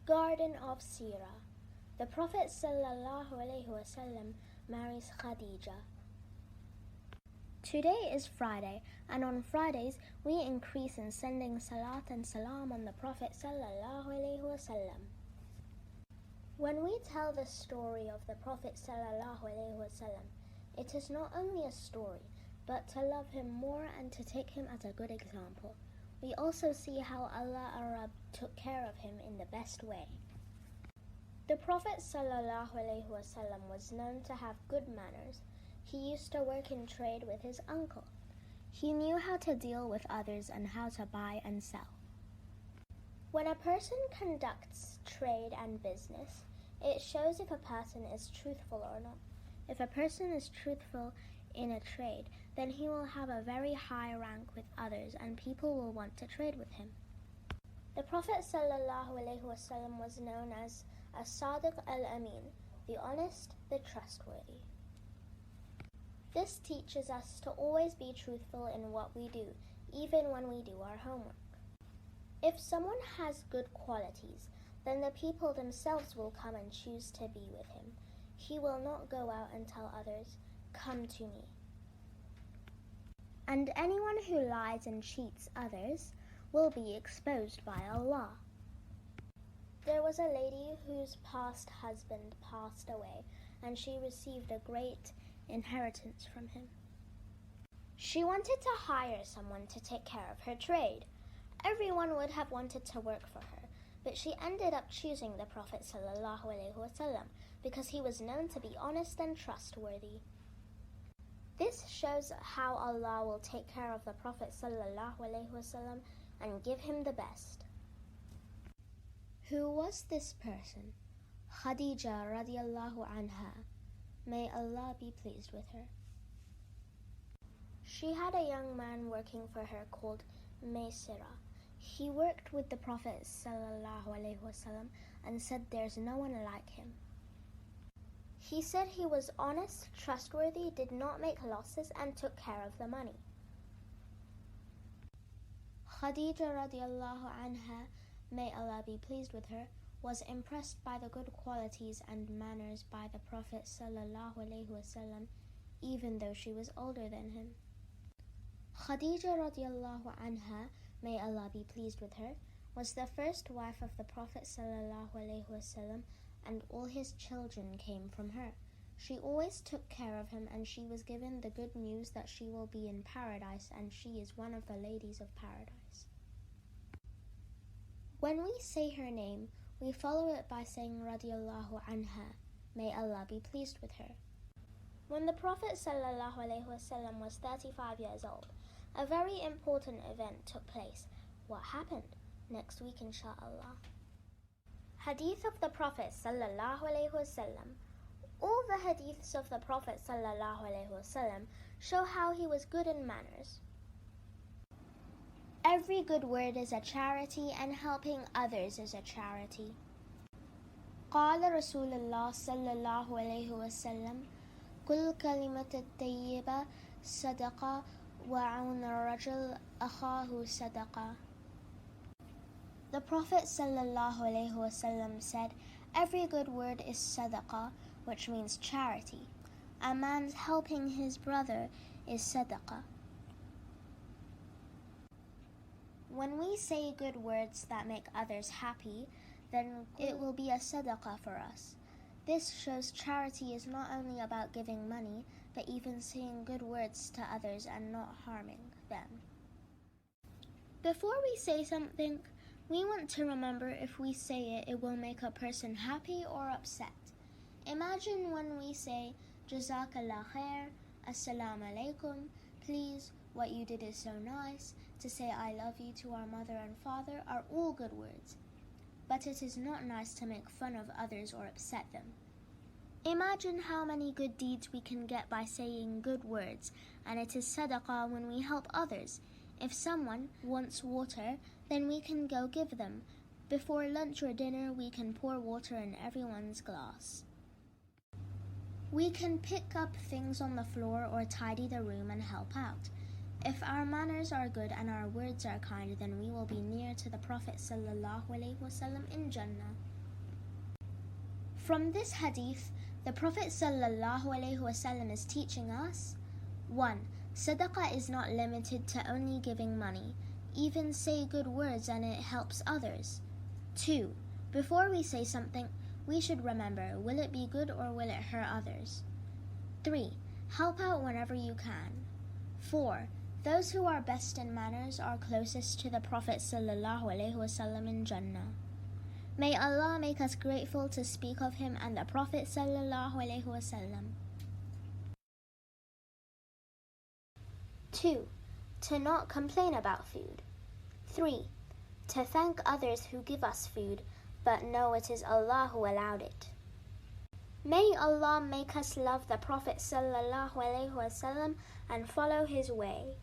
Garden of Seerah. The Prophet ﷺ marries Khadija. Today is Friday, and on Fridays we increase in sending salat and salam on the Prophet ﷺ. When we tell the story of the Prophet ﷺ, it is not only a story, but to love him more and to take him as a good example. We also see how Allah took care of him in the best way. The Prophet ﷺ was known to have good manners. He used to work in trade with his uncle. He knew how to deal with others and how to buy and sell. When a person conducts trade and business, it shows if a person is truthful or not. If a person is truthful in a trade, then he will have a very high rank with others and people will want to trade with him. The Prophet ﷺ was known as As-Sadiq al-Amin, the honest, the trustworthy. This teaches us to always be truthful in what we do, even when we do our homework. If someone has good qualities, then the people themselves will come and choose to be with him. He will not go out and tell others, "Come to me." And anyone who lies and cheats others will be exposed by Allah. There was a lady whose past husband passed away, and she received a great inheritance from him. She wanted to hire someone to take care of her trade. Everyone would have wanted to work for her, but she ended up choosing the Prophet ﷺ because he was known to be honest and trustworthy. This shows how Allah will take care of the Prophet ﷺ and give him the best. Who was this person? Khadija radiallahu anha. May Allah be pleased with her. She had a young man working for her called Seerah. He worked with the Prophet ﷺ and said there's no one like him. He said he was honest, trustworthy, did not make losses, and took care of the money. Khadija radiallahu anha, may Allah be pleased with her, was impressed by the good qualities and manners by the Prophet ﷺ, even though she was older than him. Khadija radiallahu anha, may Allah be pleased with her, was the first wife of the Prophet ﷺ, and all his children came from her. She always took care of him, and she was given the good news that she will be in paradise, and she is one of the ladies of paradise. When we say her name, we follow it by saying radiallahu anha, may Allah be pleased with her. When the Prophet ﷺ was 35 years old, a very important event took place. What happened? Next week, inshallah. Hadith of the Prophet ﷺ. All the hadiths of the Prophet ﷺ show how he was good in manners. Every good word is a charity, and helping others is a charity. قال رسول الله صلى الله عليه وسلم كل كلمة الطيبة صدقة وعون الرجل أخاه صدقة. The Prophet ﷺ said, every good word is sadaqah, which means charity. A man's helping his brother is sadaqah. When we say good words that make others happy, then it will be a sadaqah for us. This shows charity is not only about giving money, but even saying good words to others and not harming them. Before we say something, we want to remember if we say it, it will make a person happy or upset. Imagine when we say, Jazakallah khair, Assalamu alaikum, please, what you did is so nice, to say I love you to our mother and father are all good words. But it is not nice to make fun of others or upset them. Imagine how many good deeds we can get by saying good words, and it is sadaqah when we help others. If someone wants water, then we can go give them. Before lunch or dinner, we can pour water in everyone's glass. We can pick up things on the floor or tidy the room and help out. If our manners are good and our words are kind, then we will be near to the Prophet ﷺ in Jannah. From this hadith, the Prophet ﷺ is teaching us 1. Sadaqah is not limited to only giving money. Even say good words and it helps others. 2. Before we say something, we should remember, will it be good or will it hurt others? 3. Help out whenever you can. 4. Those who are best in manners are closest to the Prophet ﷺ in Jannah. May Allah make us grateful to speak of him and the Prophet ﷺ. 2. To not complain about food. 3. To thank others who give us food, but know it is Allah who allowed it. May Allah make us love the Prophet ﷺ and follow his way.